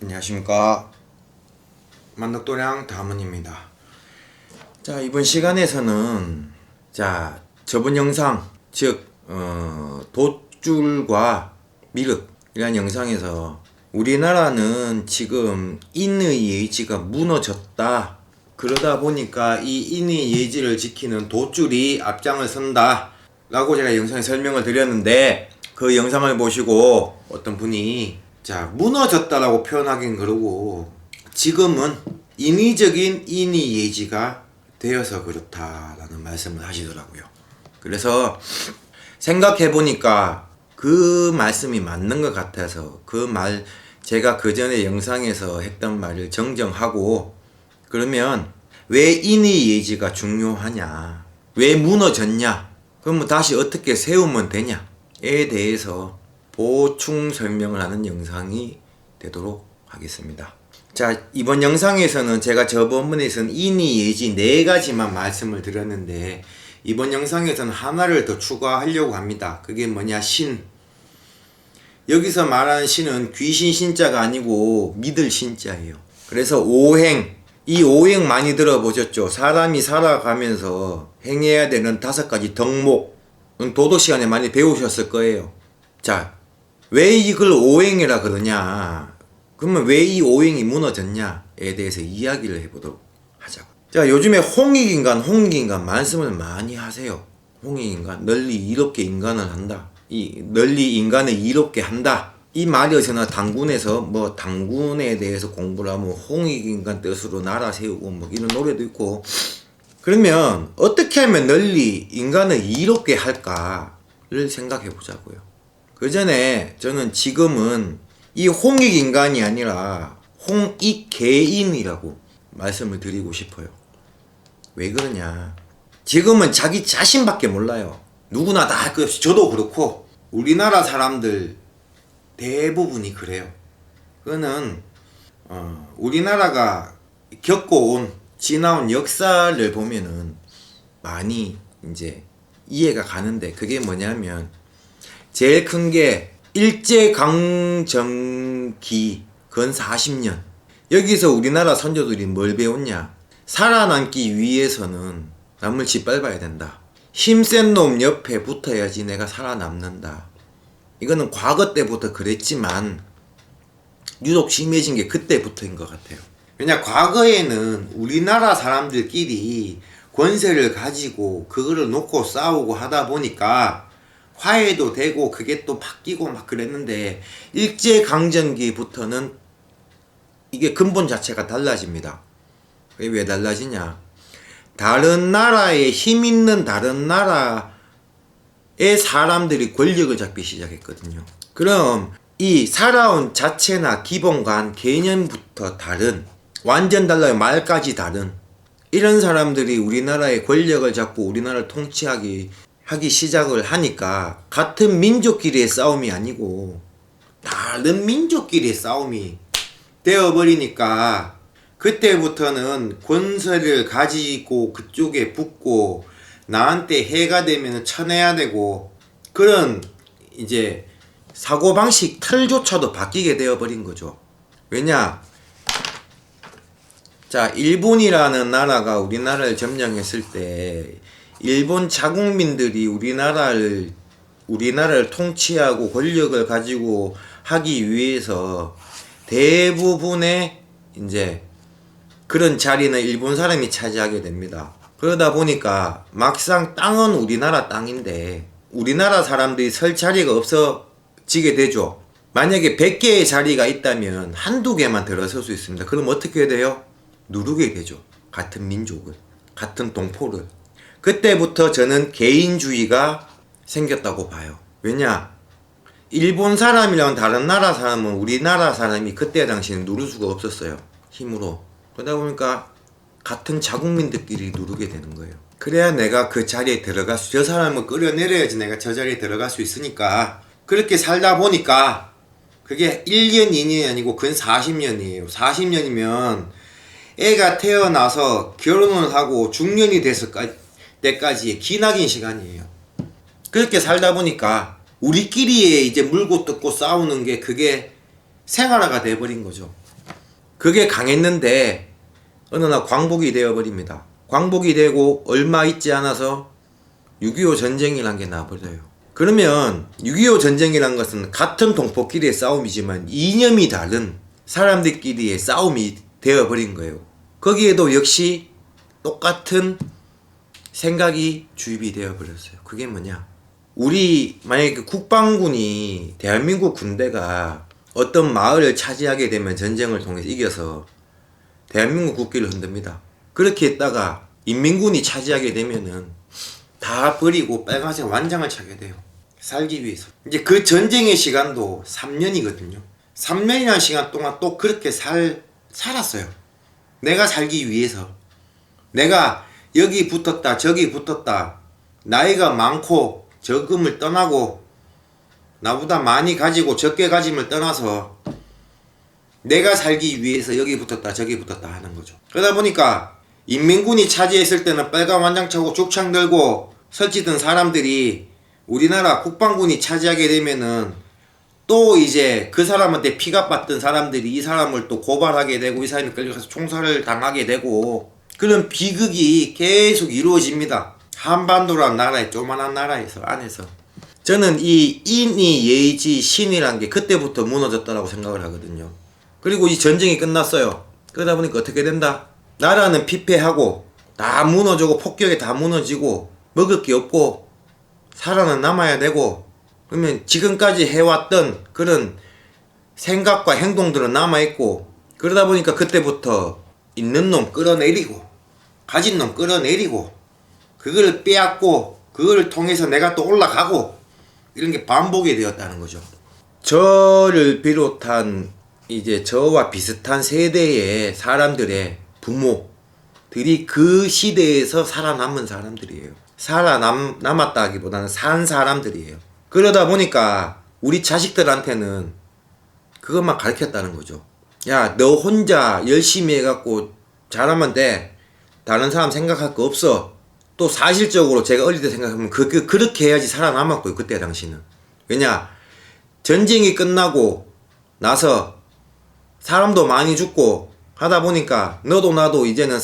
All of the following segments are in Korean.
안녕하십니까, 만덕도량 다문입니다. 자, 이번 시간에서는 저번 영상, 즉 돛줄과 미륵이라는 영상에서 우리나라는 지금 인의 예지가 무너졌다, 그러다 보니까 이 인의 예지를 지키는 돛줄이 앞장을 선다 라고 제가 영상에 설명을 드렸는데, 그 영상을 보시고 어떤 분이 무너졌다라고 표현하긴 그러고 지금은 인위적인 인의 예지가 되어서 그렇다라는 말씀을 하시더라고요. 그래서 생각해보니까 그 말씀이 맞는 것 같아서 그 말, 제가 그 전에 영상에서 했던 말을 정정하고, 그러면 왜 인의 예지가 중요하냐, 왜 무너졌냐, 그러면 다시 어떻게 세우면 되냐에 대해서 보충 설명을 하는 영상이 되도록 하겠습니다. 자, 이번 영상에서는 제가 저번에서는 인의 예지 4가지만 말씀을 드렸는데, 이번 영상에서는 하나를 더 추가하려고 합니다. 그게 뭐냐, 신. 여기서 말하는 신은 귀신 신자가 아니고 믿을 신자예요. 그래서 오행, 이 오행 많이 들어보셨죠? 사람이 살아가면서 행해야 되는 5가지 덕목은 도덕 시간에 많이 배우셨을 거예요. 자, 왜 이걸 오행이라 그러냐, 그러면 왜 이 오행이 무너졌냐에 대해서 이야기를 해보도록 하자고. 자, 요즘에 홍익인간 말씀을 많이 하세요. 홍익인간, 널리 이롭게 인간을 한다, 널리 인간을 이롭게 한다, 이 말이 어디서나 당군에서 당군에 대해서 공부를 하면 홍익인간 뜻으로 나라 세우고 이런 노래도 있고. 그러면 어떻게 하면 널리 인간을 이롭게 할까를 생각해 보자고요. 그 전에 저는 지금은 이 홍익인간이 아니라 홍익개인이라고 말씀을 드리고 싶어요. 왜 그러냐, 지금은 자기 자신밖에 몰라요. 누구나 다 할 것 없이, 저도 그렇고 우리나라 사람들 대부분이 그래요. 그거는 우리나라가 겪어온, 지나온 역사를 보면은 많이 이제 이해가 가는데, 그게 뭐냐면 제일 큰 게 일제강점기 근 40년. 여기서 우리나라 선조들이 뭘 배웠냐, 살아남기 위해서는 남을 짓밟아야 된다, 힘센 놈 옆에 붙어야지 내가 살아남는다. 이거는 과거 때부터 그랬지만 유독 심해진 게 그때부터인 것 같아요. 왜냐, 과거에는 우리나라 사람들끼리 권세를 가지고 그거를 놓고 싸우고 하다 보니까 화해도 되고 그게 또 바뀌고 그랬는데, 일제강점기부터는 이게 근본 자체가 달라집니다. 그게 왜 달라지냐, 다른 나라에 힘 있는 다른 나라의 사람들이 권력을 잡기 시작했거든요. 그럼 이 살아온 자체나 기본관 개념부터 다른, 완전 달라요. 말까지 다른 이런 사람들이 우리나라의 권력을 잡고 우리나라를 통치하기 시작을 하니까, 같은 민족끼리의 싸움이 아니고 다른 민족끼리의 싸움이 되어버리니까, 그때부터는 권세를 가지고 그쪽에 붙고 나한테 해가 되면 쳐내야 되고, 그런 이제 사고방식 틀조차도 바뀌게 되어버린 거죠. 왜냐, 자, 일본이라는 나라가 우리나라를 점령했을 때 일본 자국민들이 우리나라를 통치하고 권력을 가지고 하기 위해서 대부분의 이제 그런 자리는 일본 사람이 차지하게 됩니다. 그러다 보니까 막상 땅은 우리나라 땅인데 우리나라 사람들이 설 자리가 없어지게 되죠. 만약에 100개의 자리가 있다면 한두 개만 들어설 수 있습니다. 그럼 어떻게 해야 돼요? 누르게 되죠. 같은 민족을, 같은 동포를. 그때부터 저는 개인주의가 생겼다고 봐요. 왜냐, 일본 사람이랑 다른 나라 사람은 우리나라 사람이 그때 당시에는 누를 수가 없었어요, 힘으로. 그러다 보니까 같은 자국민들끼리 누르게 되는 거예요. 그래야 내가 그 자리에 저 사람을 끌어내려야지 내가 저 자리에 들어갈 수 있으니까. 그렇게 살다 보니까 그게 1년 2년이 아니고 근 40년이에요 40년이면 애가 태어나서 결혼을 하고 중년이 됐을 때까지의 기나긴 시간이에요. 그렇게 살다 보니까 우리끼리 이제 물고 뜯고 싸우는 게 그게 생활화가 돼버린 거죠. 그게 강했는데 어느 날 광복이 되어버립니다. 광복이 되고 얼마 있지 않아서 6.25 전쟁이란 게 나버려요. 그러면 6.25 전쟁이란 것은 같은 동포끼리의 싸움이지만 이념이 다른 사람들끼리의 싸움이 되어버린 거예요. 거기에도 역시 똑같은 생각이 주입이 되어버렸어요. 그게 뭐냐? 우리 만약에 국방군이 대한민국 군대가 어떤 마을을 차지하게 되면 전쟁을 통해서 이겨서 대한민국 국기를 흔듭니다. 그렇게 했다가 인민군이 차지하게 되면은 다 버리고 빨간색 완장을 차게 돼요. 살기 위해서. 이제 그 전쟁의 시간도 3년이거든요. 3년이라는 시간 동안 또 그렇게 살았어요. 내가 살기 위해서. 내가 여기 붙었다 저기 붙었다, 나이가 많고 적음을 떠나고 나보다 많이 가지고 적게 가짐을 떠나서 내가 살기 위해서 여기 붙었다 저기 붙었다 하는 거죠. 그러다 보니까 인민군이 차지했을 때는 빨간 완장 차고 죽창 들고 설치던 사람들이 우리나라 국방군이 차지하게 되면은 또 이제 그 사람한테 피갑받던 사람들이 이 사람을 또 고발하게 되고 이 사람이 끌려가서 총살을 당하게 되고 그런 비극이 계속 이루어집니다. 한반도란 나라의 조만한 나라에서 안에서. 저는 이 인이 예의지 신이란 게 그때부터 무너졌다라고 생각을 하거든요. 그리고 이 전쟁이 끝났어요. 그러다 보니까 어떻게 된다? 나라는 피폐하고 다 무너지고 폭격에 다 무너지고 먹을 게 없고 살아는 남아야 되고, 그러면 지금까지 해왔던 그런 생각과 행동들은 남아있고, 그러다 보니까 그때부터 있는 놈 끌어내리고 가진 놈 끌어내리고 그걸 빼앗고 그걸 통해서 내가 또 올라가고 이런 게 반복이 되었다는 거죠. 저를 비롯한 이제 저와 비슷한 세대의 사람들의 부모들이 그 시대에서 살아남은 사람들이에요. 살아남았다 하기보다는 산 사람들이에요. 그러다 보니까 우리 자식들한테는 그것만 가르쳤다는 거죠. 야, 너 혼자 열심히 해갖고 잘하면 돼. 다른 사람 생각할 거 없어. 또 사실적으로 제가 어릴 때 생각하면 그렇게 해야지 살아남았고요. 그때 당시는. 왜냐, 전쟁이 끝나고 나서 사람도 많이 죽고 하다 보니까 너도 나도 이제는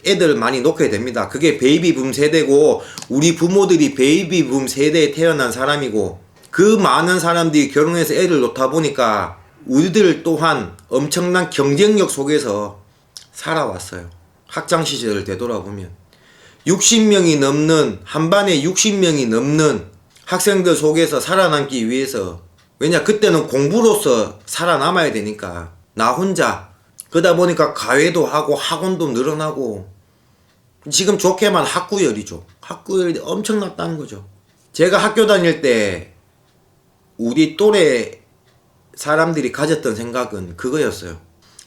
애들 많이 놓게 됩니다. 그게 베이비붐 세대고 우리 부모들이 베이비붐 세대에 태어난 사람이고 그 많은 사람들이 결혼해서 애를 놓다 보니까 우리들 또한 엄청난 경쟁력 속에서 살아왔어요. 학창시절을 되돌아보면 60명이 넘는, 한 반에 60명이 넘는 학생들 속에서 살아남기 위해서, 왜냐 그때는 공부로서 살아남아야 되니까 나 혼자, 그러다 보니까 가외도 하고 학원도 늘어나고 지금 좋게만 학구열이죠. 학구열이 엄청났다는 거죠. 제가 학교 다닐 때 우리 또래 사람들이 가졌던 생각은 그거였어요.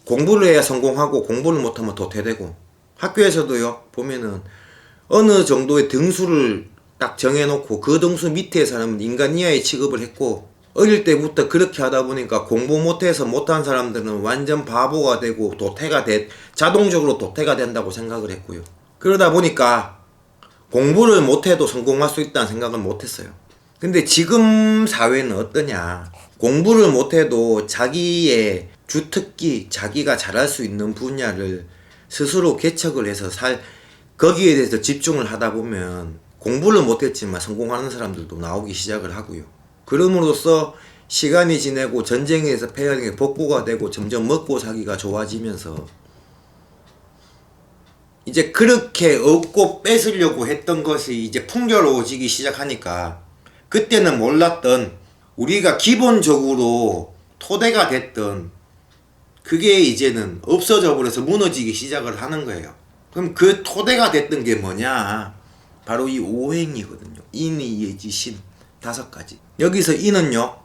공부를 해야 성공하고 공부를 못하면 도태되고, 학교에서도요 보면은 어느 정도의 등수를 딱 정해놓고 그 등수 밑에 사람은 인간 이하의 취급을 했고, 어릴 때부터 그렇게 하다 보니까 공부 못해서 못한 사람들은 완전 바보가 되고 자동적으로 도태가 된다고 생각을 했고요. 그러다 보니까 공부를 못해도 성공할 수 있다는 생각은 못했어요. 근데 지금 사회는 어떠냐, 공부를 못해도 자기의 주특기, 자기가 잘할 수 있는 분야를 스스로 개척을 해서 거기에 대해서 집중을 하다 보면 공부를 못했지만 성공하는 사람들도 나오기 시작을 하고요. 그럼으로써 시간이 지내고 전쟁에서 패하는 게 복구가 되고 점점 먹고 사기가 좋아지면서 이제 그렇게 얻고 뺏으려고 했던 것이 이제 풍요로워지기 시작하니까, 그때는 몰랐던 우리가 기본적으로 토대가 됐던 그게 이제는 없어져 버려서 무너지기 시작을 하는 거예요. 그럼 그 토대가 됐던 게 뭐냐? 바로 이 오행이거든요. 인이 예지 신 5가지. 여기서 인은요,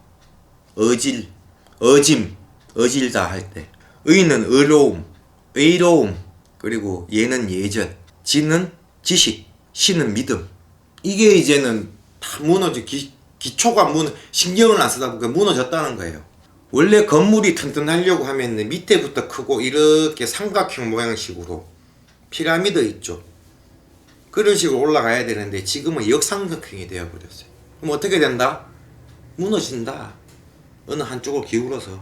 어질다 할 때. 의는 의로움, 의로움, 그리고 예는 예전, 지는 지식, 신은 믿음. 이게 이제는 다 무너져, 기초가 신경을 안 쓰다 보니까 무너졌다는 거예요. 원래 건물이 튼튼하려고 하면 밑에부터 크고 이렇게 삼각형 모양식으로 피라미드 있죠. 그런 식으로 올라가야 되는데 지금은 역삼각형이 되어버렸어요. 그럼 어떻게 된다? 무너진다. 어느 한쪽으로 기울어서.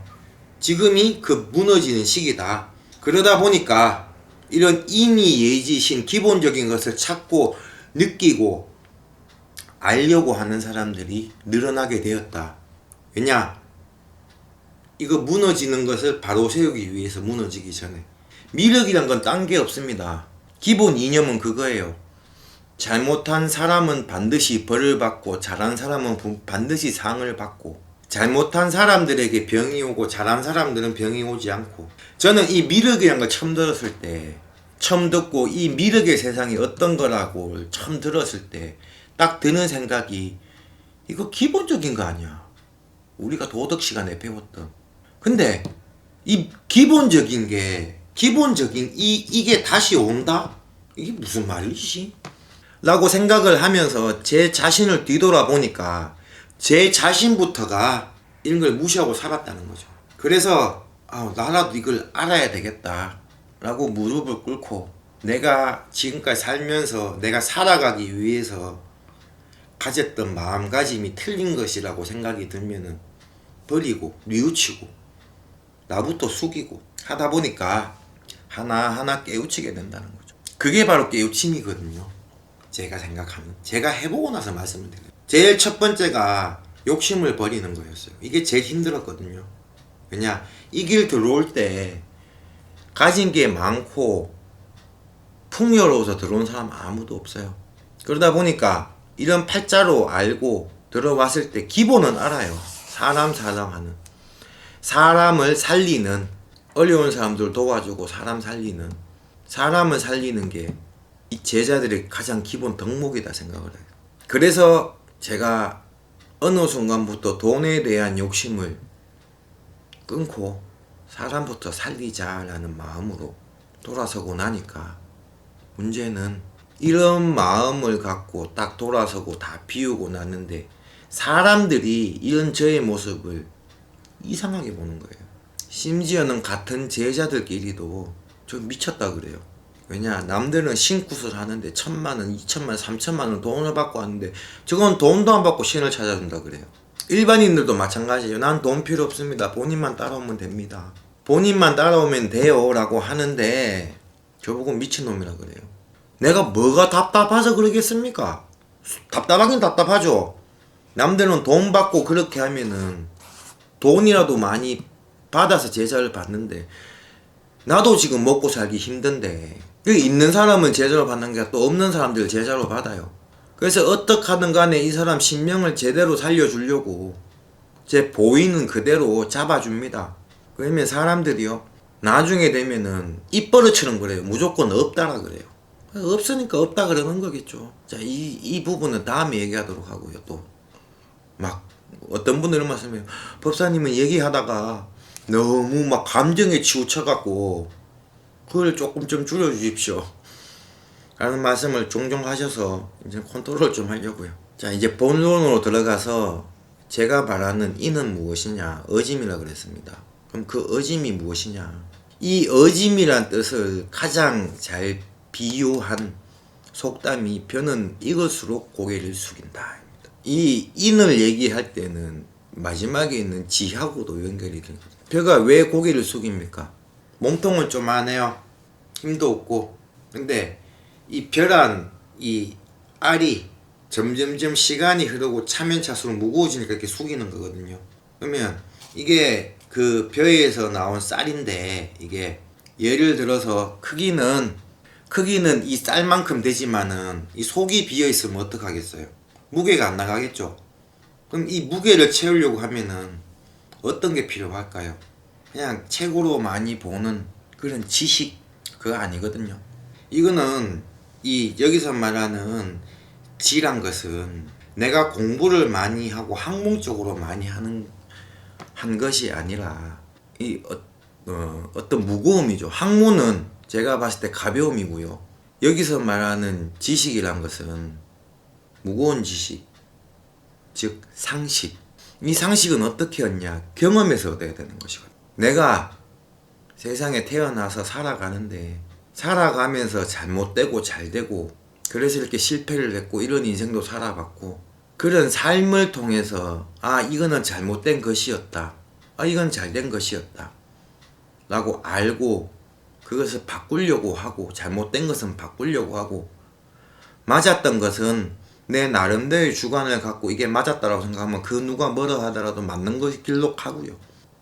지금이 그 무너지는 시기다. 그러다 보니까 이런 인의 예지신 기본적인 것을 찾고 느끼고 알려고 하는 사람들이 늘어나게 되었다. 왜냐? 이거 무너지는 것을 바로 세우기 위해서 무너지기 전에. 미륵이란 건 딴 게 없습니다. 기본 이념은 그거예요. 잘못한 사람은 반드시 벌을 받고 잘한 사람은 반드시 상을 받고, 잘못한 사람들에게 병이 오고 잘한 사람들은 병이 오지 않고. 저는 이 미륵이란 걸 처음 들었을 때, 처음 듣고 이 미륵의 세상이 어떤 거라고 처음 들었을 때 딱 드는 생각이, 이거 기본적인 거 아니야. 우리가 도덕 시간에 배웠던. 근데 이 기본적인 이게 다시 온다? 이게 무슨 말이지? 라고 생각을 하면서 제 자신을 뒤돌아보니까 제 자신부터가 이런 걸 무시하고 살았다는 거죠. 그래서 나라도 이걸 알아야 되겠다 라고 무릎을 꿇고, 내가 지금까지 살면서 내가 살아가기 위해서 가졌던 마음가짐이 틀린 것이라고 생각이 들면은 버리고 뉘우치고 나부터 숙이고 하다 보니까 하나하나 깨우치게 된다는 거죠. 그게 바로 깨우침이거든요. 제가 생각하는, 제가 해보고 나서 말씀을 드려요. 제일 첫 번째가 욕심을 버리는 거였어요. 이게 제일 힘들었거든요. 왜냐, 이 길 들어올 때 가진 게 많고 풍요로워서 들어온 사람 아무도 없어요. 그러다 보니까 이런 팔자로 알고 들어왔을 때 기본은 알아요. 사람 사랑하는, 사람을 살리는, 어려운 사람들 도와주고 사람 살리는, 사람을 살리는 게 이 제자들의 가장 기본 덕목이다 생각을 해요. 그래서 제가 어느 순간부터 돈에 대한 욕심을 끊고 사람부터 살리자라는 마음으로 돌아서고 나니까, 문제는 이런 마음을 갖고 딱 돌아서고 다 비우고 났는데 사람들이 이런 저의 모습을 이상하게 보는 거예요. 심지어는 같은 제자들끼리도 저 미쳤다 그래요. 왜냐, 남들은 신굿을 하는데 1,000만원, 2,000만원, 3,000만원 돈을 받고 하는데 저건 돈도 안 받고 신을 찾아준다 그래요. 일반인들도 마찬가지예요. 난 돈 필요 없습니다. 본인만 따라오면 됩니다. 본인만 따라오면 돼요 라고 하는데 저보고 미친놈이라 그래요. 내가 뭐가 답답해서 그러겠습니까? 답답하긴 답답하죠. 남들은 돈 받고 그렇게 하면은 돈이라도 많이 받아서 제자를 받는데, 나도 지금 먹고 살기 힘든데 있는 사람은 제자로 받는 게 또 없는 사람들 제자로 받아요. 그래서 어떻게 하든 간에 이 사람 신명을 제대로 살려주려고 제 보이는 그대로 잡아줍니다. 그러면 사람들이요, 나중에 되면은 입버릇처럼 그래요. 무조건 없다라 그래요. 없으니까 없다 그러는 거겠죠. 자, 이 부분은 다음에 얘기하도록 하고요. 또 막 어떤 분들은 말씀해요. 법사님은 얘기하다가 너무 막 감정에 치우쳐갖고 그걸 조금 좀 줄여주십시오 라는 말씀을 종종 하셔서 이제 컨트롤 좀 하려고요. 자, 이제 본론으로 들어가서 제가 말하는 이는 무엇이냐, 어짐이라 그랬습니다. 그럼 그 어짐이 무엇이냐, 이 어짐이란 뜻을 가장 잘 비유한 속담이 벼는 익을수록 고개를 숙인다. 이 인을 얘기할 때는 마지막에 있는 지하고도 연결이 됩니다. 벼가 왜 고개를 숙입니까? 몸통은 좀 안해요. 힘도 없고. 근데 이 벼란 이 알이 점점점 시간이 흐르고 차면차수록 무거워지니까 이렇게 숙이는 거거든요. 그러면 이게 그 벼에서 나온 쌀인데, 이게 예를 들어서 크기는 이 쌀만큼 되지만은 이 속이 비어있으면 어떡하겠어요? 무게가 안 나가겠죠? 그럼 이 무게를 채우려고 하면은 어떤 게 필요할까요? 그냥 책으로 많이 보는 그런 지식, 그거 아니거든요. 이거는 이 여기서 말하는 지란 것은 내가 공부를 많이 하고 학문적으로 많이 한 것이 아니라 어떤 무거움이죠. 학문은 제가 봤을 때 가벼움이고요. 여기서 말하는 지식이란 것은 무거운 지식, 즉 상식. 이 상식은 어떻게 얻냐? 경험에서 얻어야 되는 것이거든요. 내가 세상에 태어나서 살아가는데 살아가면서 잘못되고 잘되고 그래서 이렇게 실패를 했고 이런 인생도 살아봤고, 그런 삶을 통해서 이거는 잘못된 것이었다, 이건 잘된 것이었다 라고 알고 그것을 바꾸려고 하고 잘못된 것은 바꾸려고 하고 맞았던 것은 내 나름대로의 주관을 갖고 이게 맞았다라고 생각하면 그 누가 뭐라 하더라도 맞는 것이 길록하고요.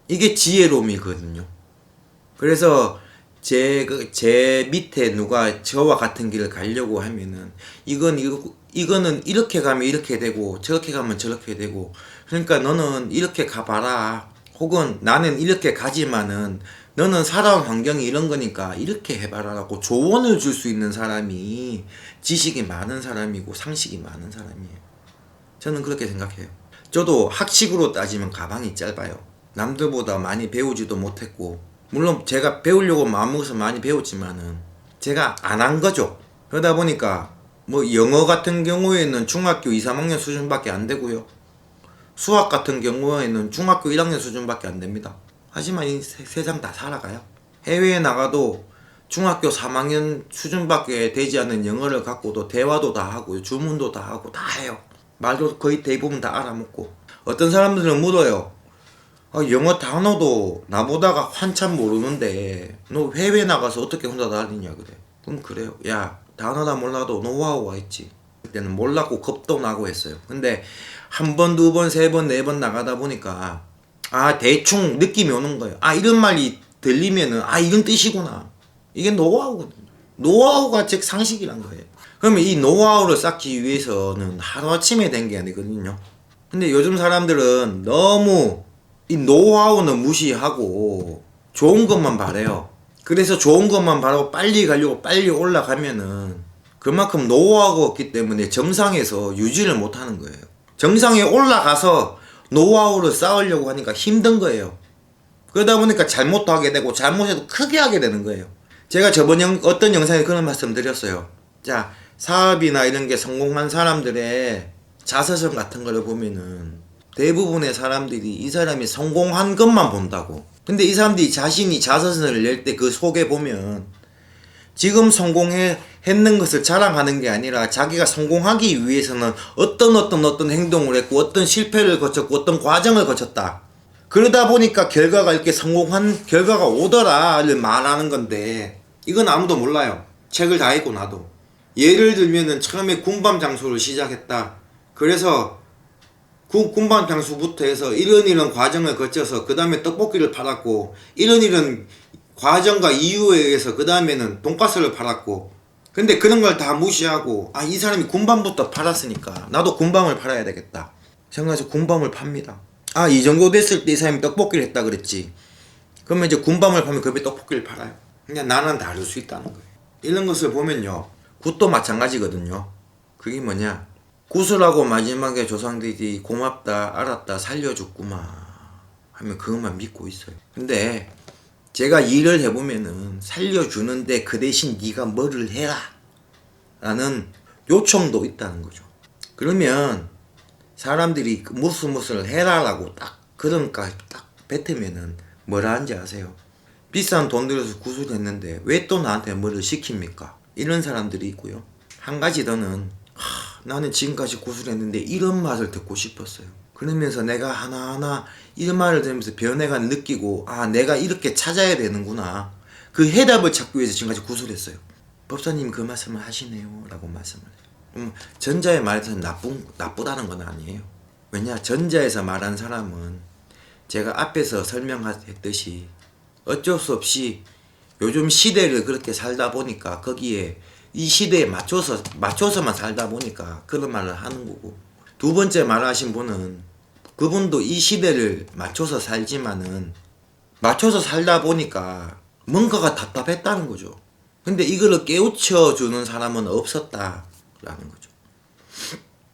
이게 지혜로움이거든요. 그래서 제 밑에 누가 저와 같은 길을 가려고 하면은 이거는 이렇게 가면 이렇게 되고 저렇게 가면 저렇게 되고 그러니까 너는 이렇게 가봐라 혹은 나는 이렇게 가지만은 너는 살아온 환경이 이런 거니까 이렇게 해봐라 라고 조언을 줄 수 있는 사람이 지식이 많은 사람이고 상식이 많은 사람이에요. 저는 그렇게 생각해요. 저도 학식으로 따지면 가방이 짧아요. 남들보다 많이 배우지도 못했고 물론 제가 배우려고 마음먹어서 많이 배웠지만은 제가 안 한 거죠. 그러다 보니까 뭐 영어 같은 경우에는 중학교 2, 3학년 수준밖에 안 되고요. 수학 같은 경우에는 중학교 1학년 수준밖에 안 됩니다. 하지만 이 세상 다 살아가요. 해외에 나가도 중학교 3학년 수준밖에 되지 않는 영어를 갖고도 대화도 다 하고요. 주문도 다 하고 다 해요. 말도 거의 대부분 다 알아먹고. 어떤 사람들은 물어요. 영어 단어도 나보다가 한참 모르는데 너 해외 나가서 어떻게 혼자 다 알리냐 그래. 그럼 그래요. 야 단어 다 몰라도 노하우가 있지. 그때는 몰랐고 겁도 나고 했어요. 근데 한 번, 두 번, 세 번, 네 번 나가다 보니까 대충 느낌이 오는 거예요. 이런 말이 들리면은 이런 뜻이구나. 이게 노하우거든요. 노하우가 즉 상식이란 거예요. 그러면 이 노하우를 쌓기 위해서는 하루아침에 된 게 아니거든요. 근데 요즘 사람들은 너무 이 노하우는 무시하고 좋은 것만 바래요. 그래서 좋은 것만 바라고 빨리 가려고 빨리 올라가면은 그만큼 노하우가 없기 때문에 정상에서 유지를 못하는 거예요. 정상에 올라가서 노하우를 쌓으려고 하니까 힘든 거예요. 그러다 보니까 잘못도 하게 되고 잘못해도 크게 하게 되는 거예요. 제가 저번 어떤 영상에 그런 말씀 드렸어요. 자, 사업이나 이런 게 성공한 사람들의 자서전 같은 거를 보면은 대부분의 사람들이 이 사람이 성공한 것만 본다고. 근데 이 사람들이 자신이 자서전을 낼 때 그 속에 보면 지금 성공했는 것을 자랑하는 게 아니라 자기가 성공하기 위해서는 어떤 행동을 했고 어떤 실패를 거쳤고 어떤 과정을 거쳤다. 그러다 보니까 결과가 이렇게 성공한 결과가 오더라를 말하는 건데 이건 아무도 몰라요. 책을 다 읽고 나도. 예를 들면은 처음에 군밤 장수를 시작했다. 그래서 군밤 장수부터 해서 이런 과정을 거쳐서 그 다음에 떡볶이를 팔았고 이런 과정과 이유에 의해서 그 다음에는 돈가스를 팔았고 근데 그런 걸 다 무시하고 이 사람이 군밤부터 팔았으니까 나도 군밤을 팔아야 되겠다 생각해서 군밤을 팝니다. 이 정도 됐을 때 이 사람이 떡볶이를 했다 그랬지. 그러면 이제 군밤을 파면 그 옆에 떡볶이를 팔아요. 그냥 나는 다를 수 있다는 거예요. 이런 것을 보면요 굿도 마찬가지거든요. 그게 뭐냐, 구슬하고 마지막에 조상들이 고맙다 알았다 살려줬구만 하면 그것만 믿고 있어요. 근데 제가 일을 해보면은 살려주는데 그 대신 네가 뭐를 해라 라는 요청도 있다는 거죠. 그러면 사람들이 무엇을 해라 라고 딱 그런까 딱 뱉으면은 뭐라 하는지 아세요? 비싼 돈 들여서 구슬했는데 왜 또 나한테 뭐를 시킵니까? 이런 사람들이 있고요. 한 가지 더는 나는 지금까지 구슬했는데 이런 맛을 듣고 싶었어요. 그러면서 내가 하나하나 이런 말을 들으면서 변해가 느끼고 내가 이렇게 찾아야 되는구나. 그 해답을 찾기 위해서 지금까지 구슬했어요. 법사님 그 말씀을 하시네요 라고 말씀을 해요. 전자의 말에서 나쁘다는 건 아니에요. 왜냐, 전자에서 말한 사람은 제가 앞에서 설명했듯이 어쩔 수 없이 요즘 시대를 그렇게 살다 보니까 거기에 이 시대에 맞춰서만 살다 보니까 그런 말을 하는 거고, 두 번째 말하신 분은 그분도 이 시대를 맞춰서 살지만은 맞춰서 살다 보니까 뭔가가 답답했다는 거죠. 근데 이거를 깨우쳐 주는 사람은 없었다라는 거죠.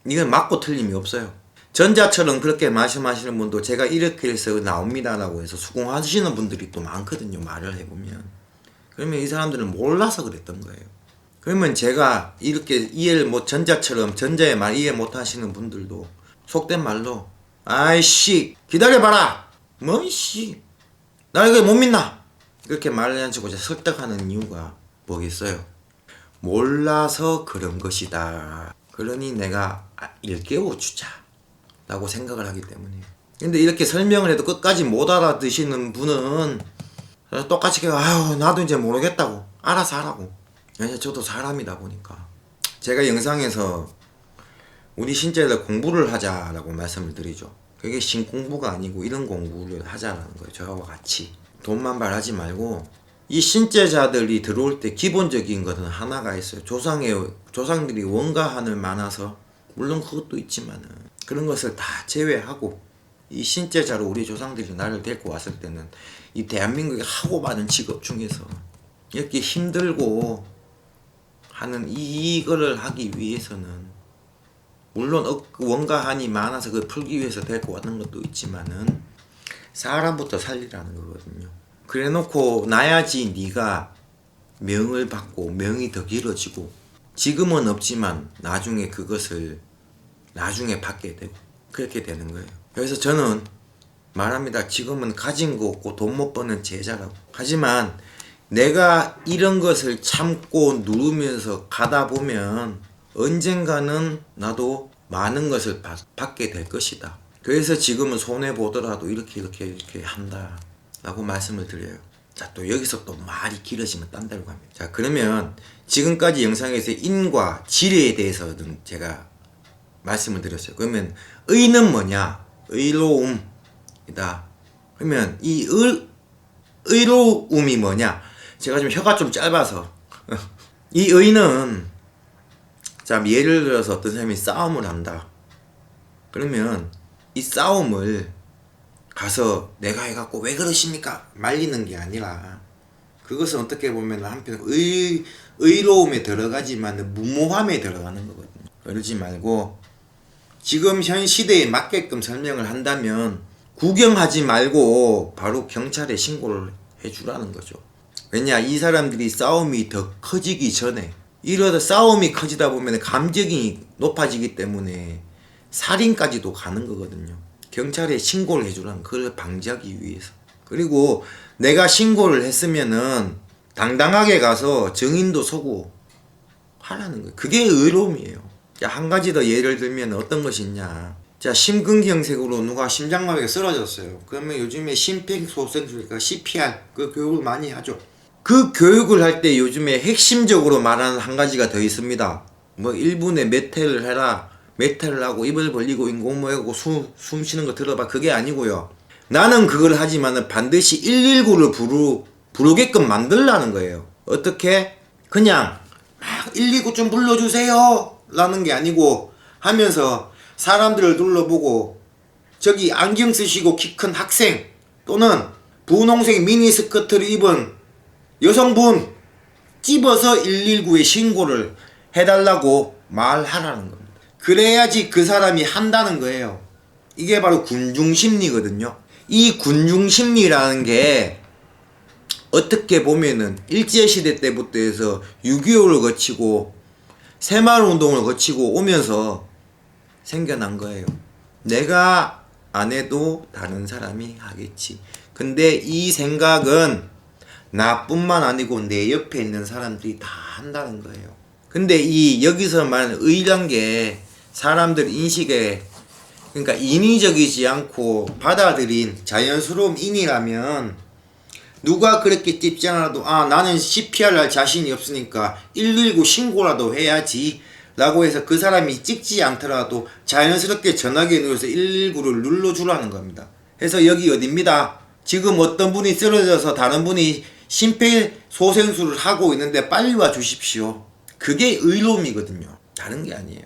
이건 맞고 틀림이 없어요. 전자처럼 그렇게 말씀하시는 분도 제가 이렇게 해서 나옵니다라고 해서 수긍하시는 분들이 또 많거든요. 말을 해보면. 그러면 이 사람들은 몰라서 그랬던 거예요. 그러면 제가 이렇게 이해를 전자처럼 전자의 말 이해 못 하시는 분들도 속된 말로 아이씨 기다려봐라 뭐이씨 나 이거 못 믿나 그렇게 말을 해가지고 설득하는 이유가 뭐겠어요? 몰라서 그런 것이다. 그러니 내가 일깨워주자 라고 생각을 하기 때문에. 근데 이렇게 설명을 해도 끝까지 못 알아듣시는 분은 똑같이 그냥 아유 나도 이제 모르겠다고 알아서 하라고. 왜냐 저도 사람이다 보니까. 제가 영상에서 우리 신자들 공부를 하자라고 말씀을 드리죠. 그게 신공부가 아니고 이런 공부를 하자라는 거예요. 저와 같이 돈만 바라지 말고 이 신제자들이 들어올 때 기본적인 것은 하나가 있어요. 조상들이 원가한을 많아서 물론 그것도 있지만은 그런 것을 다 제외하고 이 신제자로 우리 조상들이 나를 데리고 왔을 때는 이 대한민국에 하고 많은 직업 중에서 이렇게 힘들고 하는 이거를 하기 위해서는 물론 원가한이 많아서 그걸 풀기 위해서 데리고 왔는 것도 있지만은 사람부터 살리라는 거거든요. 그래 놓고 나야지 네가 명을 받고 명이 더 길어지고 지금은 없지만 나중에 그것을 나중에 받게 되고 그렇게 되는 거예요. 그래서 저는 말합니다. 지금은 가진 거 없고 돈 못 버는 제자라고. 하지만 내가 이런 것을 참고 누르면서 가다 보면 언젠가는 나도 많은 것을 받게 될 것이다. 그래서 지금은 손해보더라도 이렇게 한다 라고 말씀을 드려요. 자, 또 여기서 또 말이 길어지면 딴 데로 갑니다. 자, 그러면 지금까지 영상에서 인과 지뢰에 대해서는 제가 말씀을 드렸어요. 그러면 의는 뭐냐? 의로움이다. 그러면 이 의로움이 뭐냐? 제가 좀 혀가 좀 짧아서 이 의는 자, 예를 들어서 어떤 사람이 싸움을 한다. 그러면 이 싸움을 가서 내가 해갖고 왜 그러십니까? 말리는 게 아니라 그것은 어떻게 보면 한편 의로움에 들어가지만 무모함에 들어가는 거거든요. 그러지 말고 지금 현 시대에 맞게끔 설명을 한다면 구경하지 말고 바로 경찰에 신고를 해주라는 거죠. 왜냐 이 사람들이 싸움이 더 커지기 전에 이러다 싸움이 커지다 보면 감정이 높아지기 때문에 살인까지도 가는 거거든요. 경찰에 신고를 해주라는 그걸 방지하기 위해서. 그리고 내가 신고를 했으면은 당당하게 가서 증인도 서고 하라는 거예요. 그게 의로움이에요. 자, 한 가지 더 예를 들면 어떤 것이 있냐. 자, 심근경색으로 누가 심장마비가 쓰러졌어요. 그러면 요즘에 심폐소생술과 CPR 그 교육을 많이 하죠. 그 교육을 할 때 요즘에 핵심적으로 말하는 한 가지가 더 있습니다. 뭐 1분에 메테를 해라. 메테를 하고 입을 벌리고 인공모하고 숨 쉬는 거 들어봐. 그게 아니고요. 나는 그걸 하지만은 반드시 119를 부르게끔 만들라는 거예요. 어떻게? 그냥 막 119 좀 불러주세요 라는 게 아니고 하면서 사람들을 둘러보고 저기 안경 쓰시고 키 큰 학생 또는 분홍색 미니스커트를 입은 여성분 찝어서 119에 신고를 해달라고 말하라는 겁니다. 그래야지 그 사람이 한다는 거예요. 이게 바로 군중심리거든요. 이 군중심리라는 게 어떻게 보면은 일제시대 때부터 해서 6.25를 거치고 새마을운동을 거치고 오면서 생겨난 거예요. 내가 안 해도 다른 사람이 하겠지. 근데 이 생각은 나뿐만 아니고 내 옆에 있는 사람들이 다 한다는 거예요. 근데 이 여기서 말하는 의란 게 사람들 인식에 그러니까 인위적이지 않고 받아들인 자연스러운 인이라면 누가 그렇게 찝지 않아도 아 나는 CPR 할 자신이 없으니까 119 신고라도 해야지 라고 해서 그 사람이 찍지 않더라도 자연스럽게 전화기에 누워서 119를 눌러주라는 겁니다. 그래서 여기 어딥니다. 지금 어떤 분이 쓰러져서 다른 분이 심폐소생술을 하고 있는데 빨리 와 주십시오. 그게 의로움이거든요. 다른 게 아니에요.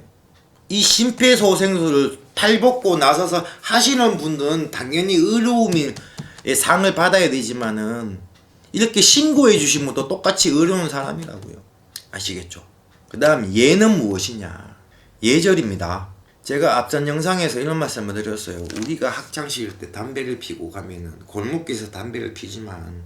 이 심폐소생술을 팔 벗고 나서서 하시는 분들은 당연히 의로움의 상을 받아야 되지만은 이렇게 신고해 주신 분도 똑같이 의로운 사람이라고요. 아시겠죠? 그 다음 예는 무엇이냐. 예절입니다. 제가 앞전 영상에서 이런 말씀을 드렸어요. 우리가 학창시절 때 담배를 피고 가면은 골목길에서 담배를 피지만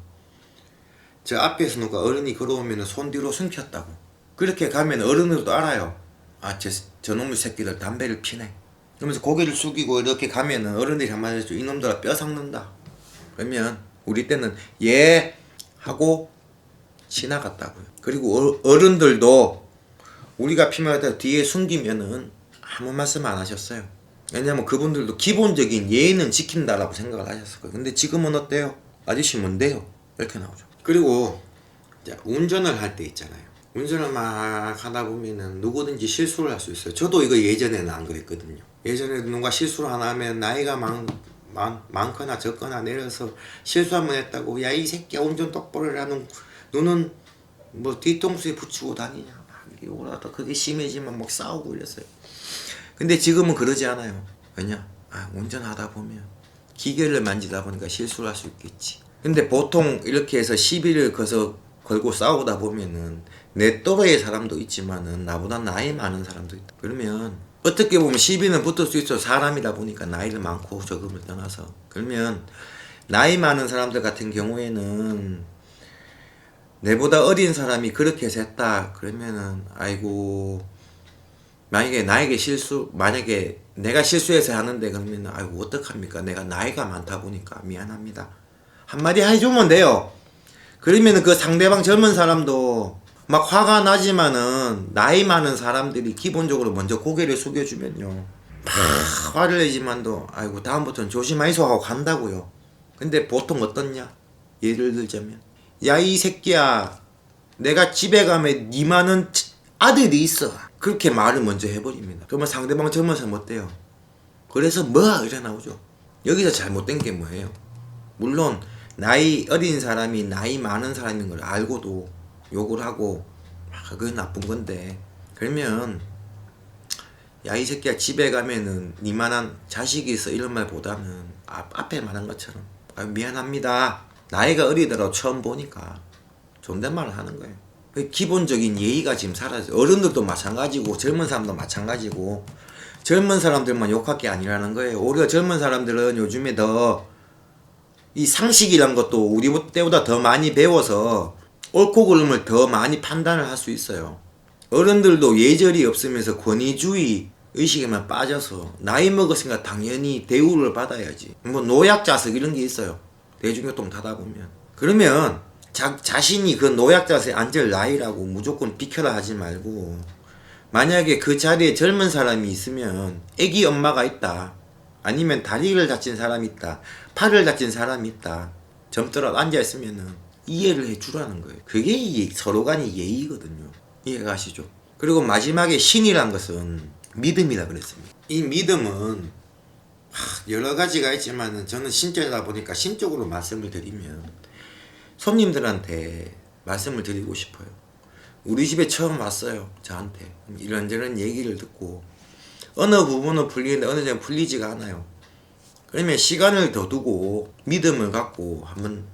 저 앞에서 누가 어른이 걸어오면 손 뒤로 숨겼다고. 그렇게 가면 어른들도 알아요. 아, 저놈의 새끼들 담배를 피네. 그러면서 고개를 숙이고 이렇게 가면은 어른들이 한마디 해줘. 이놈들아 뼈 삭는다. 그러면 우리 때는 예 하고 지나갔다고요. 그리고 어른들도 우리가 피면 뒤에 숨기면은 아무 말씀 안 하셨어요. 왜냐면 그분들도 기본적인 예의는 지킨다라고 생각을 하셨을 거예요. 근데 지금은 어때요? 아저씨 뭔데요? 이렇게 나오죠. 그리고 이제 운전을 할 때 있잖아요. 운전을 막 하다 보면은 누구든지 실수를 할 수 있어요. 저도 이거 예전에는 안 그랬거든요. 예전에 누가 실수를 하나 하면 나이가 많거나 적거나 내려서 실수 한번 했다고 야 이 새끼야 운전 똑바로 해라는 너는 뭐 뒤통수에 붙이고 다니냐 막 이러고 나다 그게 심해지면 막 싸우고 이랬어요. 근데 지금은 그러지 않아요. 왜냐? 운전하다 보면 기계를 만지다 보니까 실수를 할 수 있겠지. 근데 보통 이렇게 해서 시비를 걸고 싸우다 보면은 내 또래의 사람도 있지만은 나보다 나이 많은 사람도 있다. 그러면 어떻게 보면 시비는 붙을 수 있어. 사람이다 보니까 나이를 많고 적음을 떠나서. 그러면 나이 많은 사람들 같은 경우에는 내보다 어린 사람이 그렇게 해서 했다. 그러면은 아이고 만약에 내가 실수해서 하는데 그러면 아이고 어떡합니까? 내가 나이가 많다 보니까 미안합니다. 한마디 해주면 돼요. 그러면은 그 상대방 젊은 사람도 막 화가 나지만은 나이 많은 사람들이 기본적으로 먼저 고개를 숙여주면요. 막 화를 내지만도 아이고 다음부터는 조심하이소 하고 간다고요. 근데 보통 어떻냐? 예를 들자면 야 이 새끼야 내가 집에 가면 니 많은 아들이 있어. 그렇게 말을 먼저 해버립니다. 그러면 상대방 젊은 사람 어때요? 그래서 뭐 이래 나오죠. 여기서 잘못된 게 뭐예요? 물론 나이 어린 사람이 나이 많은 사람인 걸 알고도 욕을 하고 그건 나쁜 건데 그러면 야 이 새끼야 집에 가면은 니만한 자식이 있어 이런 말보다는 앞에 말한 것처럼 미안합니다. 나이가 어리더라도 처음 보니까 존댓말을 하는 거예요. 기본적인 예의가 지금 사라져. 어른들도 마찬가지고 젊은 사람도 마찬가지고 젊은 사람들만 욕할 게 아니라는 거예요. 오히려 젊은 사람들은 요즘에 더 이 상식이란 것도 우리 때보다 더 많이 배워서 옳고 그름을 더 많이 판단을 할 수 있어요. 어른들도 예절이 없으면서 권위주의 의식에만 빠져서 나이 먹었으니까 당연히 대우를 받아야지. 뭐 노약자석 이런 게 있어요. 대중교통 타다 보면. 그러면 자신이 그 노약자석에 앉을 나이라고 무조건 비켜라 하지 말고 만약에 그 자리에 젊은 사람이 있으면 애기 엄마가 있다. 아니면 다리를 다친 사람이 있다. 팔을 다친 사람이 있다. 젊더라도 앉아있으면은 이해를 해주라는 거예요. 그게 서로 간의 예의거든요. 이해가 가시죠? 그리고 마지막에 신이란 것은 믿음이라 그랬습니다. 이 믿음은 여러 가지가 있지만 저는 신자다 보니까 신적으로 말씀을 드리면 손님들한테 말씀을 드리고 싶어요. 우리 집에 처음 왔어요. 저한테 이런저런 얘기를 듣고 어느 부분은 풀리는데 어느 점은 풀리지가 않아요. 그러면 시간을 더 두고 믿음을 갖고 한번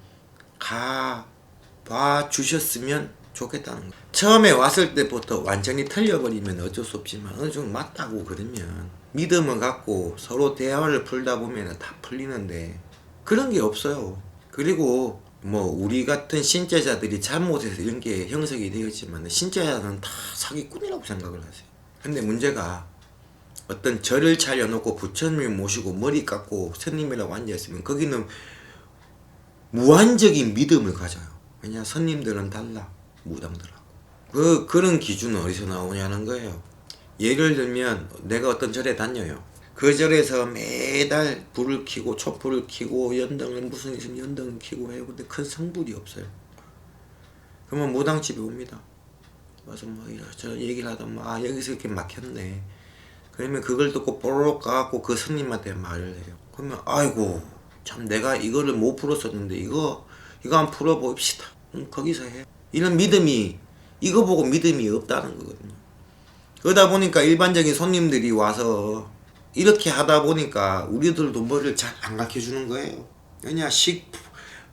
가봐 주셨으면 좋겠다는 거예요. 처음에 왔을 때부터 완전히 틀려버리면 어쩔 수 없지만 어느 정도 맞다고 그러면 믿음을 갖고 서로 대화를 풀다 보면 다 풀리는데 그런 게 없어요. 그리고 뭐 우리 같은 신자자들이 잘못해서 이런 게 형성이 되었지만 신자자는 다 사기꾼이라고 생각을 하세요. 근데 문제가 어떤 절을 차려놓고 부처님을 모시고 머리 깎고 스님이라고 앉아있으면 거기는 무한적인 믿음을 가져요. 왜냐 스님들은 달라 무당들하고. 그런 기준은 어디서 나오냐는 거예요. 예를 들면 내가 어떤 절에 다녀요. 그 절에서 매달 불을 켜고 촛불을 켜고 연등을 무슨 있으면 연등을 켜고 해요. 근데 큰 성불이 없어요. 그러면 무당집에 옵니다. 와서 뭐 이런저런 얘기를 하다 여기서 이렇게 막혔네. 그러면 그걸 듣고 뽀로록 가갖고 그 스님한테 말을 해요. 그러면 아이고 참 내가 이거를 못 풀었었는데 이거 한번 풀어봅시다. 거기서 해. 이런 믿음이 이거 보고 믿음이 없다는 거거든요. 그러다 보니까 일반적인 손님들이 와서 이렇게 하다 보니까 우리들도 뭐를 잘 안 가르쳐주는 거예요. 왜냐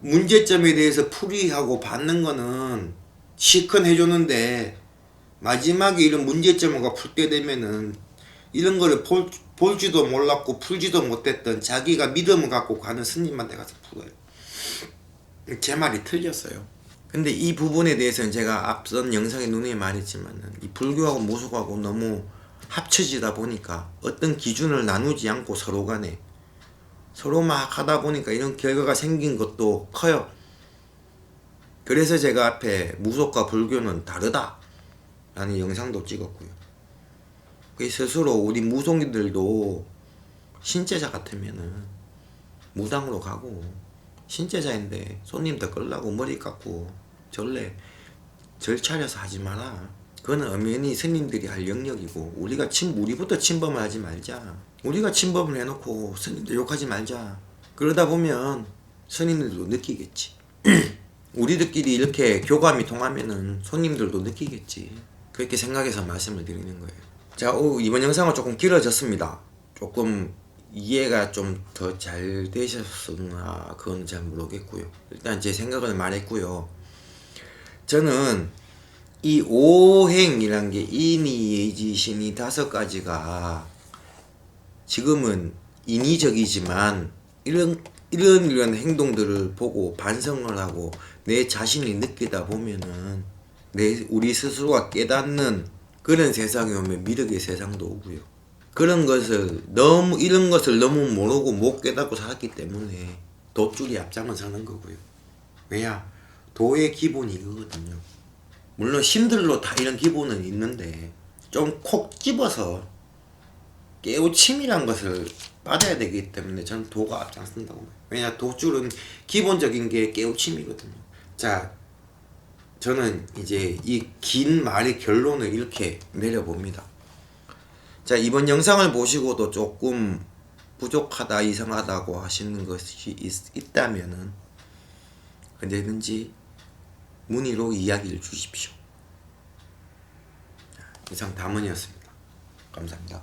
문제점에 대해서 풀이하고 받는 거는 시큰 해주는데 마지막에 이런 문제점을 풀 때 되면은 이런 거를 볼지도 몰랐고 풀지도 못했던 자기가 믿음을 갖고 가는 스님한테 가서 풀어요. 제 말이 틀렸어요. 근데 이 부분에 대해서는 제가 앞선 영상에 누누이 말했지만은 이 불교하고 무속하고 너무 합쳐지다 보니까 어떤 기준을 나누지 않고 서로 간에 서로 막 하다 보니까 이런 결과가 생긴 것도 커요. 그래서 제가 앞에 무속과 불교는 다르다 라는 영상도 찍었고요. 스스로 우리 무속인들도 신제자 같으면은 무당으로 가고, 신제자인데 손님들 끌라고 머리 깎고 절래 절 차려서 하지 마라. 그거는 엄연히 스님들이 할 영역이고, 우리부터 침범을 하지 말자. 우리가 침범을 해놓고 스님들 욕하지 말자. 그러다 보면 스님들도 느끼겠지. 우리들끼리 이렇게 교감이 통하면은 손님들도 느끼겠지. 그렇게 생각해서 말씀을 드리는 거예요. 자, 이번 영상은 조금 길어졌습니다. 조금 이해가 좀 더 잘 되셨으나 그건 잘 모르겠고요. 일단 제 생각을 말했고요. 저는 이 오행이란 게 인이, 예지, 신이 5가지가 지금은 인위적이지만 이런 행동들을 보고 반성을 하고 내 자신이 느끼다 보면은 우리 스스로가 깨닫는 그런 세상이 오면 미륵의 세상도 오고요. 이런 것을 너무 모르고 못 깨닫고 살았기 때문에 돛줄이 앞장을 서는 거고요. 왜냐? 도의 기본이 이거거든요. 물론 신들로 다 이런 기본은 있는데 좀 콕 집어서 깨우침이란 것을 받아야 되기 때문에 저는 도가 앞장선다고 봐요. 왜냐? 돛줄은 기본적인 게 깨우침이거든요. 자, 저는 이제 이 긴 말의 결론을 이렇게 내려봅니다. 자, 이번 영상을 보시고도 조금 부족하다, 이상하다고 하시는 것이 있다면은 언제든지 문의로 이야기를 주십시오. 이상 담은이었습니다. 감사합니다.